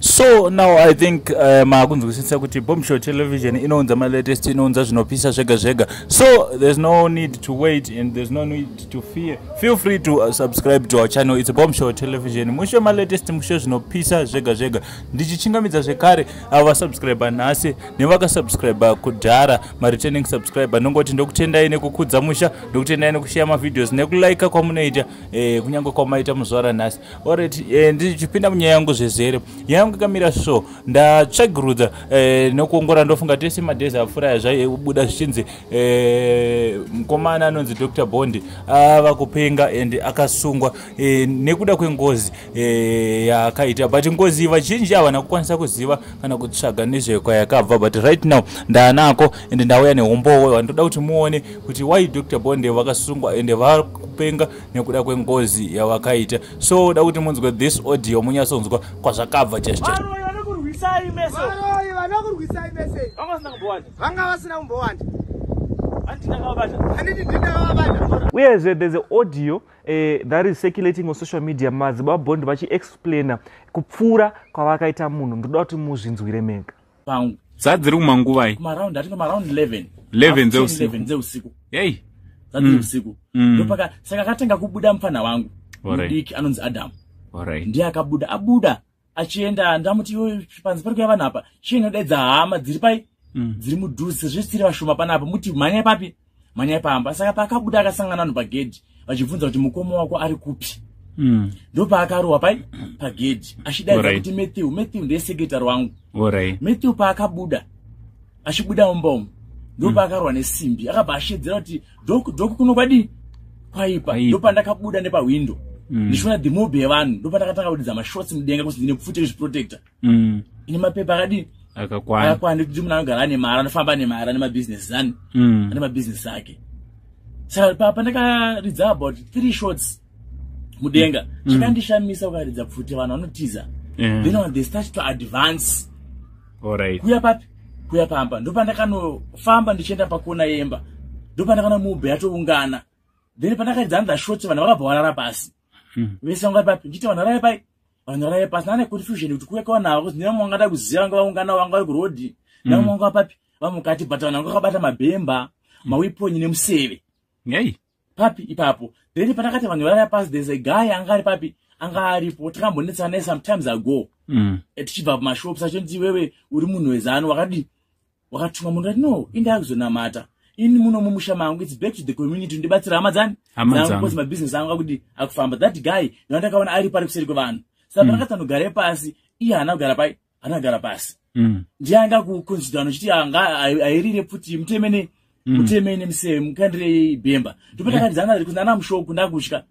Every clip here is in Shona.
So now I think makunzwisisa kuti Bombshell Television inounza ma latest, inounza zvinopisa zvega zvega. So there's no need to wait and there's no need to fear. Feel free to subscribe to our channel. It's Bombshell Television. Mushe ma latest, mushe zvinopisa zvega zvega. Ndichingamidza zvekare ava subscriber nhasi nevaka subscriber kudhara, ma returning subscriber nongoti ndokutendai nekukudza musha, ndokutendai nekushare ma videos nekulike kwamunoita kunyange kwamaita muzvara nhasi. Alright, ndichipinda munyaya yangu zvezere. Yangu kamira so ndatsvagurudza nokuongora ndofunga tese madhezi apfuura zvaibuda zvichinzi mukomana anonzi Dr. Bondi Vakupenga and akasungwa nekuda kwengozi yakaita, but ngozi vazhinji havana kukwanisa kuziva kana kutsvaga nezvekwayakabva, but right now ndaanako and ndauya nehombowe wandoda kuti muone kuti why Dr. Bondi vakasungwa and Vakupenga nekuda kwengozi yavakaita. So da kuti munzwe this audio munyasonzwa kwazvakabva chete. Whereas there's an audio that is circulating on social media, Madzibaba Bondi vachi explainer kupfura kwavakaita munhu. Ndoda kuti muzvinzwire mega. Dzadziri kumanguvai around 11 dzeusiku. Hey. Usiku. Ndopaka saka katenga kubuda mfana wangu mudiki anonzi Adam. Ndiye akabuda abuda achienda ndamuti panzi pari kuya vanhu apa chienodedza hama dziri pai dziri mudhuze zvisiri vashoma panapa muti manyai papi manyai pamba. Saka paakabuda akasangana vanhu pagedhi vachibvunza kuti mukoma wako ari kupi. Ndopaakarohwa pai pagedhi achidaidza kuti Matthew ndiye sekretari wangu. Matthew paakabuda achibuda mumba ndopaakarohwa nesimbi akabva ashedzera kuti dhoku kuno kwadi kwaipa. Ndopandakabuda nepawindo ndichiona dhimobe yevanhu, ndopandakatanga kudidza mashotsi mudenga kuti ndine footage protector ine mapepa akadini akakwana kuti munhu anogara ane mari anofamba nemari ane mabusiness ane ane mabusiness ake. Saka pandakaridza about 3 shots mudenga chakandishamisa ukaridza pfuti vanhu vanotiza then when they start to advance kuya papi kuya pamba. Ndopandakanofamba ndichienda pakona yemba, ndopandakana mubhe yatoungana, then pandakaridza another shot vanhu vakabva varara pasi vese vanga papi ndichiti vanhu varai pai vanhu varai pasi. Nane confusion kuti kuya kwavanavo kuti ndina mwangada kuziva vanga vaungana vanga vari kurodhi ndina mwanga papi vamukati, but vanhu vanga vakabata mabhemba maweaponi nemuseve papi ipapo. Then pandakati vanhu varai pasi there's a guy anga ari papi anga aripo takambonetsana naye sometimes ago tichibva pamashops achiti wewe uri munhu wezano wakadi wakatumwa munhu ati no inda kuzonamata ini muno mumusha mangu, it's back to the community ndibatsira hama dzani because my business angu akuti akufamba. That guy ndakaona ari pari kuseri kwevanhu. Saka pandakati anogara pasi iye hana kugara pai hana kugara pasi ndiye anga kuconsider nochiti anga airire pfuti mutemene muse mukandire bhemba. Ndopandakati dzana kuti ndana mushoku ndakutya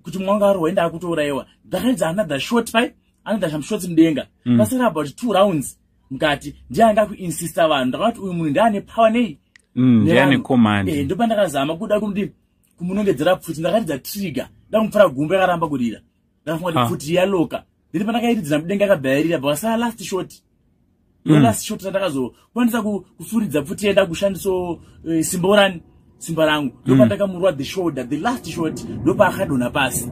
kuti mwanga arwa enda akutouraiwa. Ndakaridza another shot pai another shots mudenga pasera about 2 rounds mukati ndiye anga kuinsista vanhu. Ndakati uyu munhu ndiane power nei ndiane command. Ndopandakazama kuda kumudi kumunongedzera pfuti ndakaridza trigger ndakumupfura gumbo yakaramba kurira ndakafunga kuti pfuti yaloka. Then pandakairidzira mudenga akabhairira basa last shot last shot ndakazokwanisa kufuridza pfuti yenda kushandiso simba rangu. Ndopandakamurwa the shoulder the last shot ndopaakadona pasi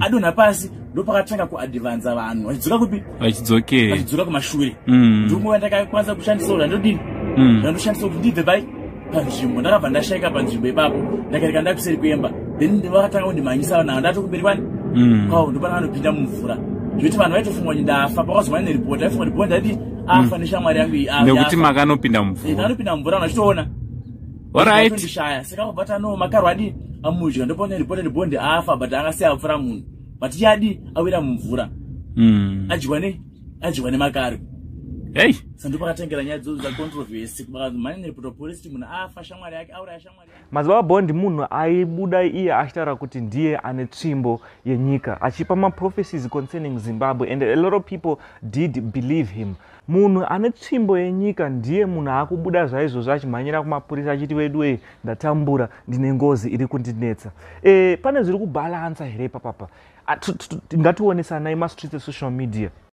adona pasi ndopakatanga kuadvance vanhu vachidzoka kupi vachidzoka kumashure. Ndinguva ndakakwanisa kushandisa ndodini ndandoshandisa kuti ndibve pai panzvimbo ndakabva ndashaika panzvimbo ipapo ndakareka ndakuseri kuemba. Then vakatanga kundimhanyisa vanhu ava ndato kumberi kwani kwavo ndopandakanopinda mumvura zvekuti vanhu vaitofunga kuti ndafa. Pakazova neripoti vaifunga kuti Bondi ati afa neshamwari yangu iyi nekuti makanopinda mumvura ndakanopinda mumvura vanhu vachitoona ndishaya. Saka vakabvata no makarwa adi amudya ndopaona ripoti kuti Bondi afa but angasiya apfura munhu but iye adi awira mumvura adyiwa nemakari. Sandopakatengera nyaya dzodzo dzacontroversy mhanya neripoti polisi munhu afa shamwari yake auraya shamwari yake. Madzibaba Bondi munhu aibuda iye achitaura kuti ndiye ane tsvimbo yenyika achipa maprophecies concerning Zimbabwe and a lot of people did believe him. Munhu ane tsvimbo yenyika ndiye munhu akubuda zvaizvozvo achimhanyira kumapurisa achiti wedu ndatambura ndine ngozi iri kundinetsa. Pane zviri kubalansa here papapa. Ngationesanai mastreets social media.